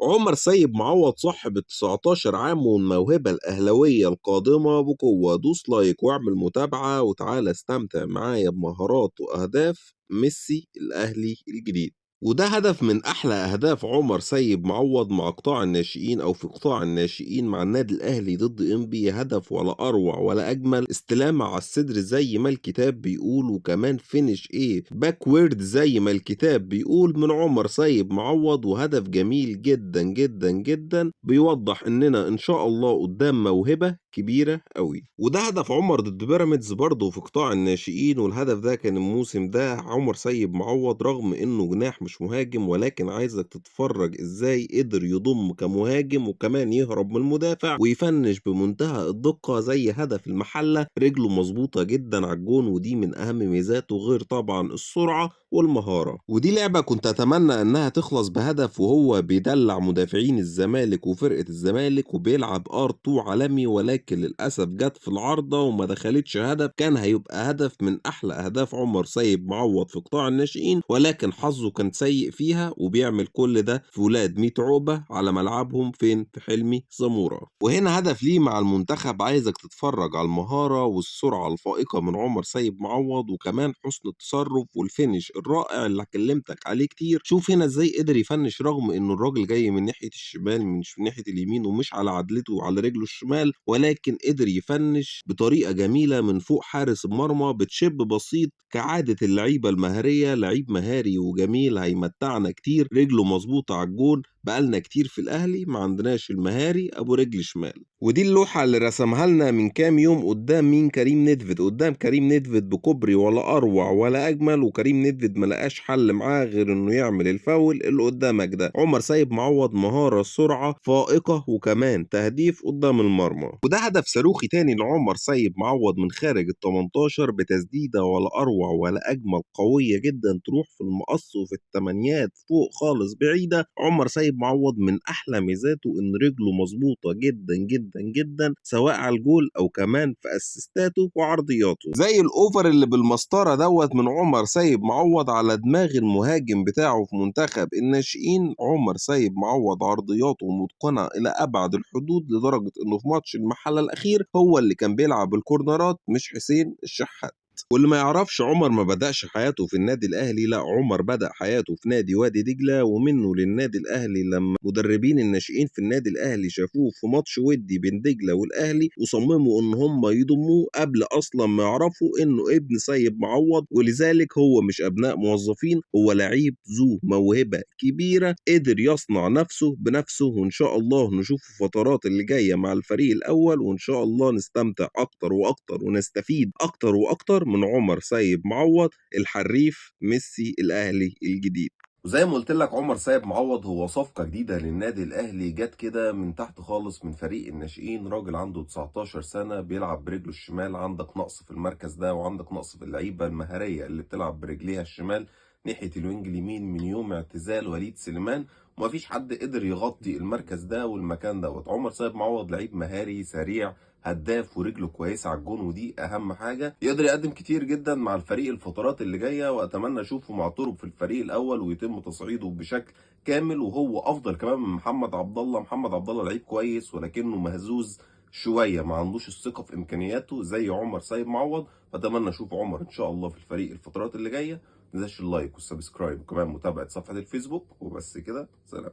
عمر سيد معوض صاحب ال19 عام والموهبة الأهلاوية القادمة بقوة. دوس لايك واعمل متابعة وتعالى استمتع معايا بمهارات وأهداف ميسي الأهلي الجديد. وده هدف من أحلى أهداف عمر سيد معوض مع قطاع الناشئين أو في قطاع الناشئين مع النادي الأهلي ضد إنبي. هدف ولا أروع ولا أجمل، استلام على الصدر زي ما الكتاب بيقول، وكمان فينش باكورد زي ما الكتاب بيقول من عمر سيد معوض. وهدف جميل جدا جدا جدا بيوضح إننا إن شاء الله قدام موهبة كبيرة قوي. وده هدف عمر ضد بيراميدز برضه في قطاع الناشئين، والهدف ده كان الموسم ده عمر سيد معوض رغم انه جناح مش مهاجم، ولكن عايزك تتفرج ازاي قدر يضم كمهاجم وكمان يهرب من المدافع ويفنش بمنتهى الدقة زي هدف المحلة. رجله مظبوطة جدا على الجون، ودي من اهم ميزاته، غير طبعا السرعة والمهارة. ودي لعبة كنت اتمنى انها تخلص بهدف، وهو بيدلع مدافعين الزمالك وفرقة الزمالك وبيلعب ار2 عالمي، ولكن للأسف جت في العارضة وما دخلتش هدف. كان هيبقى هدف من أحلى أهداف عمر سيد معوض في قطاع الناشئين، ولكن حظه كان سيء فيها، وبيعمل كل ده في ولاد 100 عقبة على ملعبهم فين؟ في حلمي زمورة. وهنا هدف ليه مع المنتخب. عايزك تتفرج على المهارة والسرعة الفائقة من عمر سيد معوض، وكمان حسن التصرف والفينش الرائع اللي كلمتك عليه كتير. شوف هنا ازاي قدر يفنش رغم انه الراجل جاي من ناحية الشمال مش من ناحية اليمين ومش على عدلته وعلى رجله الشمال، ولكن قدر يفنش بطريقة جميلة من فوق حارس المرمى بتشب بسيط كعادة اللعيبة المهارية. لعيب مهاري وجميل هيمتعنا كتير، رجله مظبوطة على الجون. بقالنا كتير في الأهلي ما عندناش المهاري أبو رجل شمال. ودي اللوحة اللي رسمها لنا من كام يوم قدام مين؟ كريم نيدفيد. قدام كريم نيدفيد بكوبري ولا أروع ولا أجمل، وكريم نيدفيد ملقاش حل معاه غير إنه يعمل الفاول اللي قدامك ده. عمر سيد معوض مهارة سرعة فائقة وكمان تهديف قدام المرمى. وده هدف صاروخي تاني لعمر سيد معوض من خارج ال18 بتسديدة ولا أروع ولا أجمل، قوية جدا تروح في المقص وفي التمانيات فوق خالص بعيدة. عمر سيد معوض من أحلى ميزاته إن رجله مظبوطة جدا جدا جدا، سواء على الجول أو كمان في أسيستاته وعرضياته، زي الأوفر اللي بالمسطرة دوت من عمر سيد معوض على دماغ المهاجم بتاعه في منتخب الناشئين. عمر سيد معوض عرضياته متقنة إلى أبعد الحدود، لدرجة إنه في ماتش المحلة الأخير هو اللي كان بيلعب الكورنرات مش حسين الشحات. واللي ما يعرفش، عمر ما بدأش حياته في النادي الأهلي، لا، عمر بدأ حياته في نادي وادي دجلة، ومنه للنادي الأهلي لما مدربين الناشئين في النادي الأهلي شافوه في ماتش ودي بين دجلة والأهلي وصمموا إن هم يضموه قبل أصلا ما يعرفوا إنه ابن سيد معوض. ولذلك هو مش أبناء موظفين، هو لعيب ذو موهبة كبيرة قدر يصنع نفسه بنفسه. وإن شاء الله نشوف الفترات اللي جاية مع الفريق الأول، وإن شاء الله نستمتع أكتر وأكتر ونستفيد أكتر وأكتر من عمر سيد معوض الحريف ميسي الأهلي الجديد. وزي ما قلت لك، عمر سيد معوض هو صفقة جديدة للنادي الأهلي، جت كده من تحت خالص من فريق الناشئين. راجل عنده 19 سنة بيلعب برجله الشمال. عندك نقص في المركز ده، وعندك نقص في اللعيبة المهارية اللي بتلعب برجليها الشمال ناحية الوينج اليمين من يوم اعتزال وليد سليمان، ومفيش حد قدر يغطي المركز ده والمكان دوت. عمر سيد معوض لعيب مهاري سريع هداف ورجله كويسه على الجون، ودي اهم حاجه. يقدر يقدم كتير جدا مع الفريق الفترات اللي جايه، واتمنى اشوفه مع طرب في الفريق الاول ويتم تصعيده بشكل كامل، وهو افضل كمان من محمد عبد الله. محمد عبد الله لعيب كويس ولكنه مهزوز شويه، ما عندوش الثقه في امكانياته زي عمر سيد معوض. فاتمنى اشوف عمر ان شاء الله في الفريق الفترات اللي جايه. ما تنساش اللايك والسبسكرايب وكمان متابعه صفحه الفيسبوك. وبس كده، سلام.